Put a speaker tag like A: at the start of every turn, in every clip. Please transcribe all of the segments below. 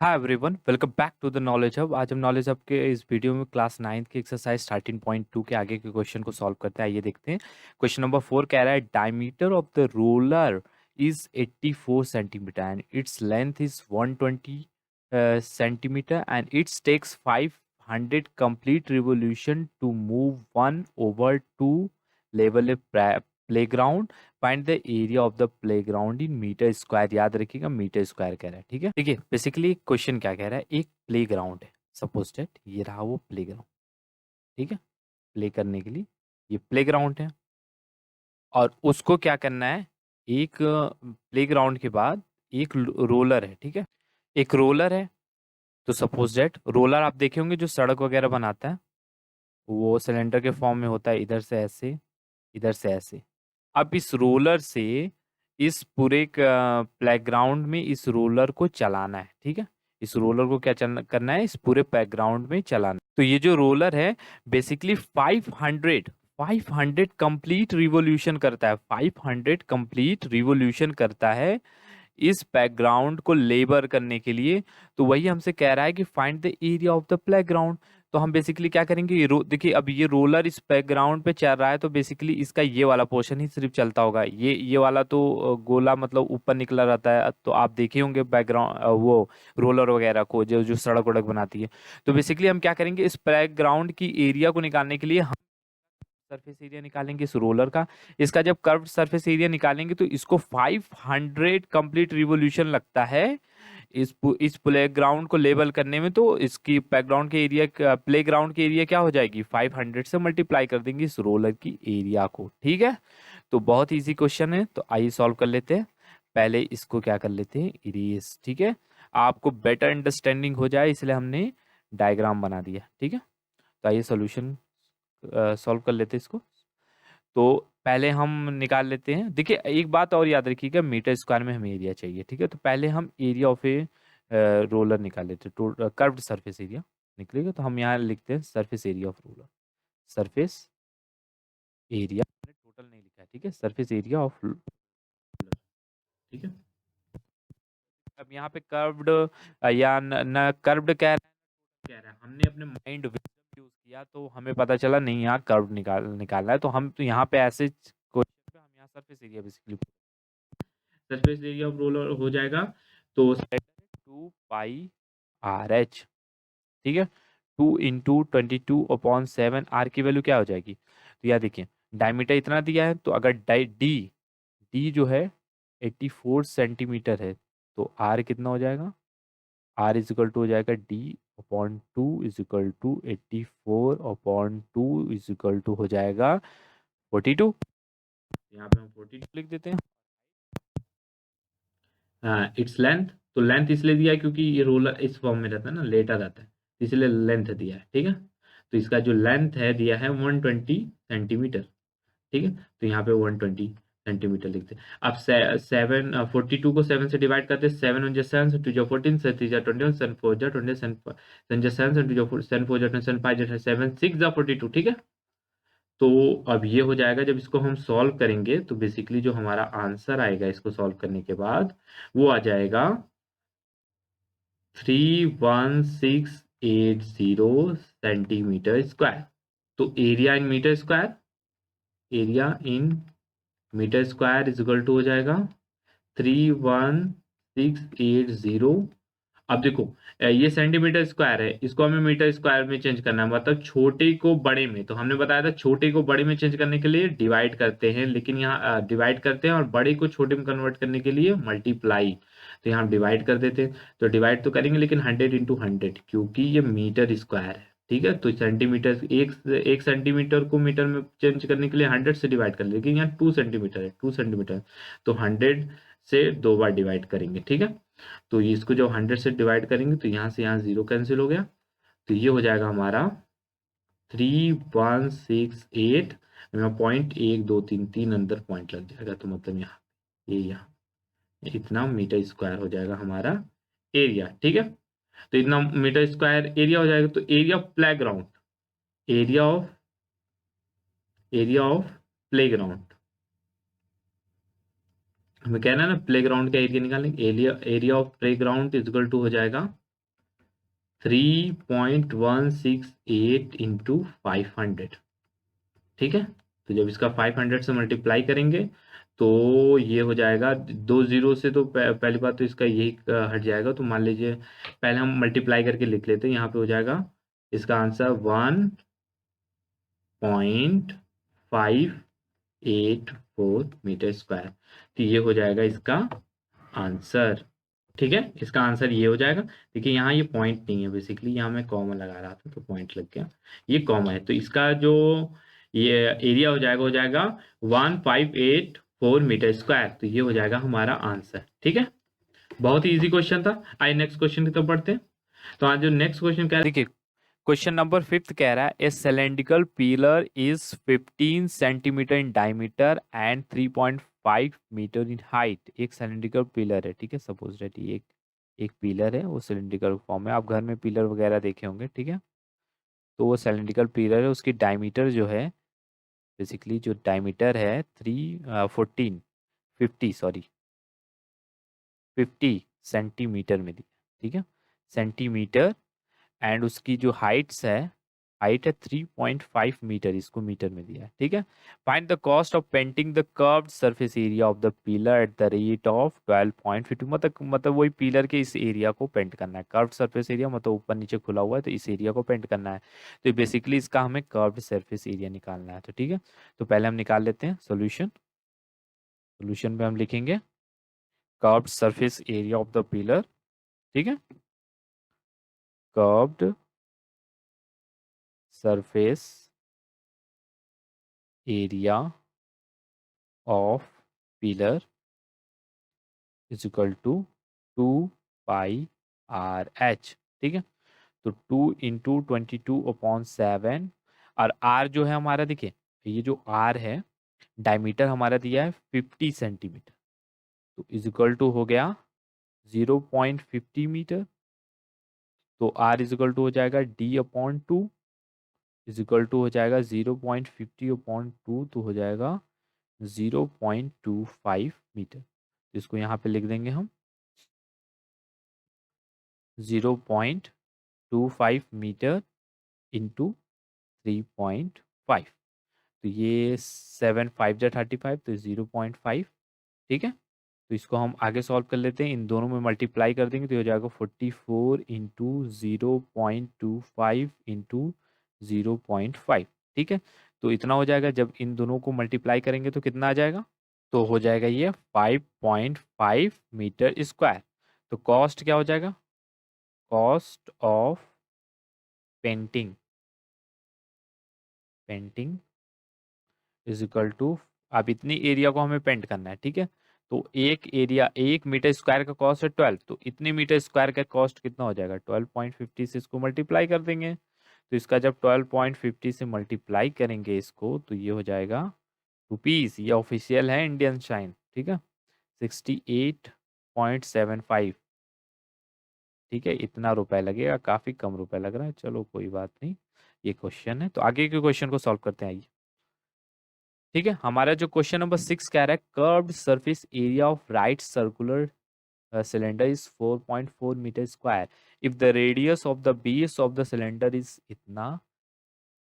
A: Hi everyone, welcome back to the knowledge hub. आज हम knowledge hub के इस वीडियो में क्लास 9 की एक्सरसाइज 13.2 के आगे के क्वेश्चन को सॉल्व करते हैं। आइए देखते हैं। क्वेश्चन नंबर 4 कह रहा है diameter of the roller is 84 centimetre and its length is 120 centimetre and its takes 500 complete revolution to move one over to level playground. Find the area of the playground in metre square. याद रखिएगा metre square कह रहा है, ठीक है। देखिए basically question क्या कह रहा है, एक प्लेग्राउंड है। सपोज दैट ये रहा वो प्लेग्राउंड, ठीक है। प्ले करने के लिए ये प्लेग्राउंड है और उसको क्या करना है, एक प्लेग्राउंड के बाद एक रोलर है, ठीक है। एक रोलर है। तो सपोज दैट रोलर आप देखे होंगे जो सड़क वगैरह बनाता है, वो सिलेंडर के फॉर्म में होता है, इधर से ऐसे इधर से ऐसे। अब इस रोलर से इस पूरे प्लेग्राउंड में इस रोलर को चलाना है, ठीक है। इस रोलर को क्या करना है, इस पूरे प्लेग्राउंड में चलाना है। तो ये जो रोलर है बेसिकली 500 कंप्लीट रिवोल्यूशन करता है। 500 कंप्लीट रिवोल्यूशन करता है इस बैकग्राउंड को लेबर करने के लिए। तो वही हमसे कह रहा है कि find the area of the playground. तो हम बेसिकली क्या करेंगे, देखिए अब ये रोलर इस बैकग्राउंड पे चल रहा है, तो बेसिकली इसका ये वाला पोर्शन ही सिर्फ चलता होगा। ये वाला तो गोला मतलब ऊपर निकला रहता है। तो आप देखे होंगे बैकग्राउंड वो रोलर वगैरह को जो जो सड़क वड़क बनाती है। तो बेसिकली हम क्या करेंगे, इस बैकग्राउंड की एरिया को निकालने के लिए सरफेस एरिया निकालेंगे इस रोलर का। इसका जब कर्व्ड सरफेस एरिया निकालेंगे तो इसको 500 कंप्लीट रिवोल्यूशन लगता है इस प्लेग्राउंड को लेवल करने में। तो इसकी बैकग्राउंड के एरिया प्लेग्राउंड की एरिया क्या हो जाएगी, 500 से मल्टीप्लाई कर देंगे इस रोलर की एरिया को, ठीक है। तो बहुत इजी क्वेश्चन है, तो आइए सॉल्व कर लेते हैं। पहले इसको क्या कर लेते हैं, इरेज, ठीक है। आपको बेटर अंडरस्टैंडिंग हो जाए इसलिए हमने डायग्राम बना दिया, ठीक है। तो आइए सोल्यूशन सॉल्व कर लेते हैं इसको। तो पहले हम निकाल लेते हैं। देखिए एक बात और याद रखिएगा, मीटर स्क्वायर में हमें एरिया चाहिए, ठीक है। तो पहले हम एरिया ऑफ ए रोलर निकाल लेते हैं। तो कर्व्ड सरफेस एरिया निकलेगा, तो हम यहाँ लिखते हैं surface area of roller. Surface area, total नहीं लिखा है, ठीक है। सरफेस एरिया ऑफ रोलर, ठीक है। अब यहाँ पे कर्व्ड या न कर्व्ड कह रहा है, हमने अपने माइंड यूज किया तो हमें पता चला नहीं, यहाँ कर्व निकालना है। तो हम तो यहाँ पे ऐसे क्वेश्चन पे हम यहाँ surface area basically, surface area of roller हो जाएगा। तो 2 पाई RH, ठीक है। 2 × 22/7 आर की वैल्यू क्या हो जाएगी। तो यार देखिए डायमीटर इतना दिया है, तो अगर डी डी जो है 84 सेंटीमीटर है, तो आर कितना हो जाएगा, आर इज इक्वल टू हो जाएगा D/2 is equal to 84/2 is equal to हो जाएगा 42। यहाँ पे हम 42 लिख देते हैं। इट्स लेंथ, तो लेंथ इसलिए दिया है क्योंकि ये रोलर इस फॉर्म में रहता है ना, लेटा रहता है, इसलिए लेंथ दिया है, ठीक है। तो इसका जो लेंथ है दिया है 120 सेंटीमीटर, ठीक है। तो यहाँ पे 120 सेंटीमीटर लिखते हैं। अब 42 को 7 से डिवाइड करते हैं। 7 1 7 2 14 3 21 7 4 20 7 7 7 2 7 4 7 5 7 6 42, ठीक है। तो अब ये हो जाएगा, जब इसको हम सॉल्व करेंगे तो बेसिकली जो हमारा आंसर आएगा इसको सॉल्व करने के बाद वो आ जाएगा 31680 सेंटीमीटर स्क्वायर। तो area in metre square, area in metre square is equal to हो जाएगा 31680। अब देखो ये सेंटीमीटर स्क्वायर है, इसको हमें मीटर स्क्वायर में चेंज करना है, मतलब छोटे को बड़े में। तो हमने बताया था छोटे को बड़े में चेंज करने के लिए डिवाइड करते हैं, लेकिन यहाँ डिवाइड करते हैं और बड़े को छोटे में कन्वर्ट करने के लिए मल्टीप्लाई। तो यहाँ हम डिवाइड कर देते हैं, तो डिवाइड तो करेंगे लेकिन 100 × 100, क्योंकि ये मीटर स्क्वायर है, ठीक है। तो सेंटीमीटर एक सेंटीमीटर को मीटर में चेंज करने के लिए 100 से डिवाइड कर, लेकिन यहाँ 2 सेंटीमीटर है, 2 सेंटीमीटर, तो 100 से 2 बार डिवाइड करेंगे, ठीक है। तो इसको जब 100 से डिवाइड करेंगे तो यहाँ से यहाँ 0 कैंसिल हो गया। तो ये हो जाएगा हमारा 3168 में पॉइंट 1 2 3 3 अंदर पॉइंट लग जाएगा, तो मतलब यहाँ ये यहाँ इतना मीटर स्क्वायर हो जाएगा हमारा एरिया, ठीक है। तो इतना मीटर स्क्वायर एरिया हो जाएगा। तो area of playground, area of playground, हमें कहना है ना प्लेग्राउंड का एरिया निकालेंगे। Area of playground is equal to हो जाएगा 3.168 इंटू 500, ठीक है। तो जब इसका 500 से मल्टीप्लाई करेंगे तो ये हो जाएगा 2 जीरो से, तो पहली बात तो इसका यही हट जाएगा। तो मान लीजिए पहले हम मल्टीप्लाई करके लिख लेते हैं। यहाँ पे हो जाएगा इसका आंसर 1.584 मीटर स्क्वायर। तो ये हो जाएगा इसका आंसर, ठीक है। इसका आंसर ये हो जाएगा। देखिए यहाँ ये पॉइंट नहीं है, बेसिकली यहाँ मैं कॉमा लगा रहा था तो पॉइंट लग गया, ये कॉमा है। तो इसका जो ये एरिया हो जाएगा 1584 मीटर स्क्वायर। तो ये हो जाएगा हमारा आंसर, ठीक है। बहुत ही इजी क्वेश्चन था। आइए नेक्स्ट क्वेश्चन की तरफ बढ़ते हैं। तो आज जो नेक्स्ट क्वेश्चन क्या है, देखिए क्वेश्चन नंबर 5 कह रहा है a cylindrical pillar is 15 centimetre in diameter and 3.5 metre in height. एक सिलेंड्रिकल पिलर है, ठीक है। सपोज दैट ये एक पिलर है, वो सिलेंड्रिकल फॉर्म है। आप घर में पिलर वगैरह देखे होंगे, ठीक है। तो वो सिलेंड्रिकल पिलर है, उसकी डायमीटर जो है, बेसिकली जो डायमीटर है 50 सेंटीमीटर में दी, ठीक है, सेंटीमीटर। एंड उसकी जो हाइट है 3.5 मीटर, इसको मीटर में दिया है, ठीक है। Find the cost of painting the curved surface area of the pillar eight the rate of 12.50। मतलब वही पिलर के इस एरिया को पेंट करना है। कर्व्ड सरफेस एरिया मतलब ऊपर नीचे खुला हुआ है, तो इस एरिया को पेंट करना है। तो बेसिकली इसका हमें कर्व्ड सरफेस एरिया निकालना है, तो ठीक है। तो पहले हम निकाल लेते हैं सोल्यूशन पे हम लिखेंगे curved surface area of the pillar, ठीक है। Curved surface area of pillar is equal to 2πr/h, ठीक है। तो 2 इंटू 22/7, और r जो है हमारा, देखिए ये जो r है, डायमीटर हमारा दिया है 50 सेंटीमीटर, तो इज इक्वल टू हो गया 0.50 मीटर। तो r इज इक्वल टू हो जाएगा d/2, इज इक्वल टू हो जाएगा 0.50/2, तो हो जाएगा 0.25 मीटर। इसको यहाँ पे लिख देंगे हम 0.25 मीटर इंटू 3.5। तो ये 7×5 = 35, तो 0.5, ठीक है। तो इसको हम आगे सॉल्व कर लेते हैं। इन दोनों में मल्टीप्लाई कर देंगे तो हो जाएगा 44 इंटू 0.25 इंटू 0.5, ठीक है। तो इतना हो जाएगा। जब इन दोनों को मल्टीप्लाई करेंगे तो कितना आ जाएगा, तो हो जाएगा ये 5.5 मीटर स्क्वायर। तो कॉस्ट क्या हो जाएगा, cost of painting is equal to, अब इतनी एरिया को हमें पेंट करना है, ठीक है। तो एक एरिया 1 मीटर स्क्वायर का कॉस्ट है 12, तो इतने मीटर स्क्वायर का कॉस्ट कितना हो जाएगा, 12.50 से इसको मल्टीप्लाई कर देंगे। तो इसका जब 12.50 से मल्टीप्लाई करेंगे इसको, तो ये हो जाएगा रुपीस, ये ऑफिशियल है इंडियन शाइन, ठीक है, 68.75, ठीक है। इतना रुपए लगेगा, काफ़ी कम रुपए लग रहा है, चलो कोई बात नहीं। ये क्वेश्चन है, तो आगे के क्वेश्चन को सॉल्व करते हैं, आइए। ठीक है, हमारा जो क्वेश्चन नंबर 6 कह रहा है curved surface area of right circular cylinder is 4.4 metre square if the radius of the base of the cylinder is इतना,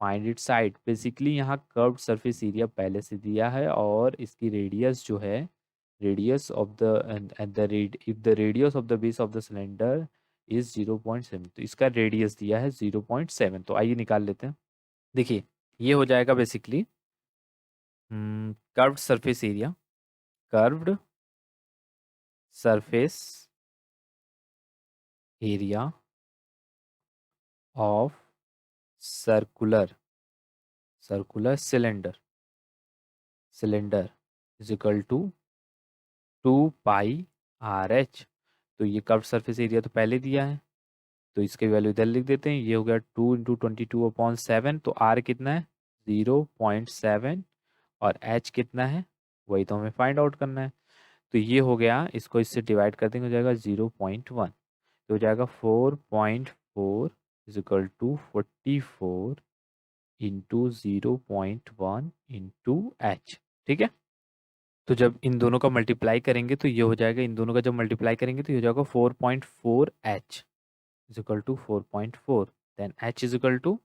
A: फाइंड इट साइड। बेसिकली यहाँ कर्व्ड सरफेस एरिया पहले से दिया है, और इसकी रेडियस जो है, radius of the if the radius of the base of the cylinder is 0.7, तो इसका रेडियस दिया है 0.7। तो आइए निकाल लेते हैं। देखिए ये हो जाएगा basically curved surface area, curved surface area of circular cylinder is equal to 2πr/h। तो ये कर्व्ड सरफेस एरिया तो पहले दिया है, तो इसके वैल्यू इधर लिख देते हैं। ये हो गया 2 इंटू 22/7, तो r कितना है 0.7, और h कितना है वही तो हमें फाइंड आउट करना है। तो ये हो गया, इसको इससे डिवाइड कर देंगे, हो जाएगा 0.1, तो हो जाएगा 4.4 is equal to 44 into 0.1 into h, ठीक है। तो जब इन दोनों का मल्टीप्लाई करेंगे तो ये हो जाएगा, इन दोनों का जब मल्टीप्लाई करेंगे तो ये हो जाएगा 4.4h, is equal to 4.4, then h is equal to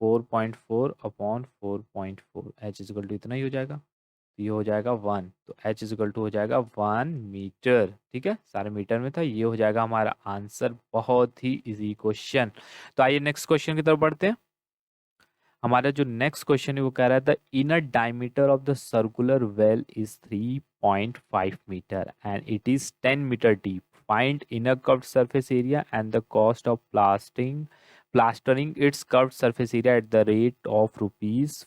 A: 4.4 upon 4.4, h is equal to इतना ही हो जाएगा, तो ये हो जाएगा 1, तो h इज इक्वल टू हो जाएगा 1 मीटर। ठीक है, सारे मीटर में था, ये हो जाएगा हमारा आंसर। बहुत ही इजी क्वेश्चन। तो आइए नेक्स्ट क्वेश्चन की तरफ बढ़ते हैं। हमारा जो नेक्स्ट क्वेश्चन है वो कह रहा था inner diameter of the circular well is 3.5 metre and it is 10 metre deep, find inner curved surface area and the cost of plastering its curved surface area at the rate of ₹40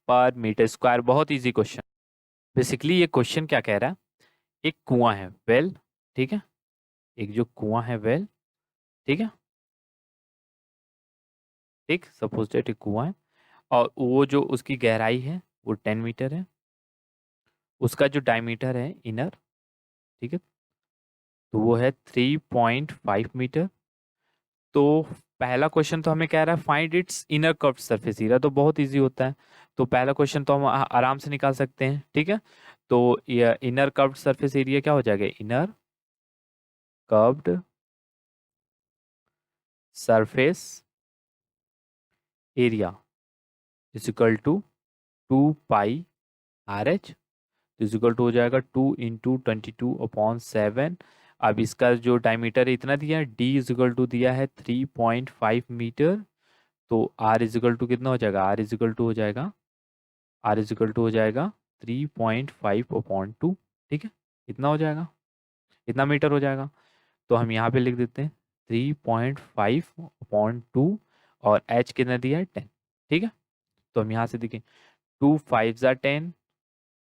A: per metre square. बहुत easy question. Basically ये question क्या कह रहा है, एक कुआं है, well, ठीक है, एक जो कुआं है वेल, ठीक है, ठीक, सपोज दैट एक कुआं है और वो जो उसकी गहराई है वो 10 मीटर है, उसका जो डायमीटर है इनर, ठीक है, तो वो है 3.5 मीटर। तो पहला क्वेश्चन तो हमें कह रहा है find its inner curved surface area, तो बहुत इजी होता है, तो पहला क्वेश्चन तो हम आराम से निकाल सकते हैं। ठीक है, तो ये इनर कर्व्ड सरफेस एरिया क्या हो जाएगा, inner curved surface area is equal to 2 pi RH, is equal to हो जाएगा 2 × 22/7। अब इसका जो डायमीटर है इतना दिया है, डी इजिकल टू दिया है 3.5 मीटर, तो आर इजिकल टू कितना हो जाएगा, आर इजिकल टू हो जाएगा 3.5/2। ठीक है, इतना हो जाएगा, इतना मीटर हो जाएगा। तो हम यहाँ पे लिख देते हैं 3.5/2 और एच कितना दिया है 10। ठीक है, तो हम यहाँ से देखें 2 5 × 10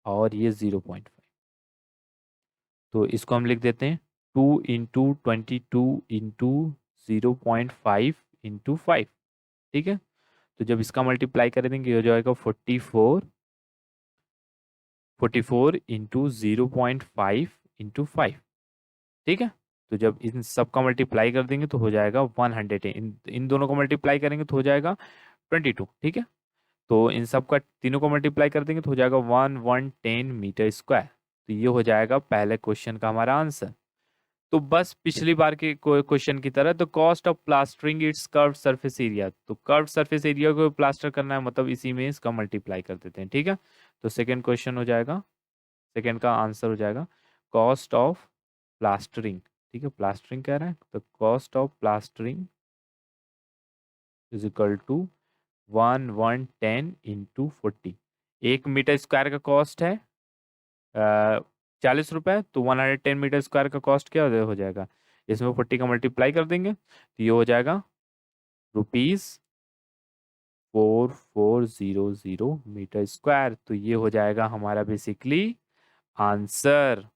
A: और ये 0.5, तो इसको हम लिख देते हैं 2 × 22 × 0.5 ठीक है, तो जब इसका मल्टीप्लाई कर देंगे हो जाएगा 44 इंटू 0.5 × 5। ठीक है, तो जब इन सब का मल्टीप्लाई कर देंगे तो हो जाएगा 100, इन दोनों को मल्टीप्लाई करेंगे तो हो जाएगा 22। ठीक है, तो इन सब का तीनों को मल्टीप्लाई कर देंगे तो हो जाएगा 1110 मीटर स्क्वायर। तो ये हो जाएगा पहले क्वेश्चन का हमारा आंसर। तो बस पिछली बार के क्वेश्चन की तरह, तो cost of plastering its curved surface area, तो कर्व्ड सरफेस एरिया को प्लास्टर करना है, मतलब इसी में इसका मल्टीप्लाई कर देते हैं। ठीक है, तो सेकंड क्वेश्चन हो जाएगा, सेकंड का आंसर हो जाएगा कॉस्ट ऑफ प्लास्टरिंग। ठीक है, प्लास्टरिंग कह रहा है, तो cost of plastering is equal to 1110 × 40। 1 metre square का कॉस्ट है 40 रुपए, तो 110 मीटर स्क्वायर का कॉस्ट क्या हो जाएगा, इसमें 40 का मल्टीप्लाई कर देंगे तो ये हो जाएगा ₹4400 मीटर स्क्वायर। तो ये हो जाएगा हमारा बेसिकली आंसर।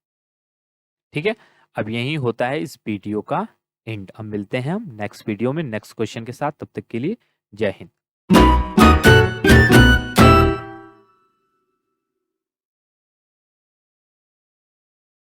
A: ठीक है, अब यही होता है इस वीडियो का एंड। अब मिलते हैं हम नेक्स्ट वीडियो में नेक्स्ट क्वेश्चन के साथ, तब तक के लिए जय हिंद।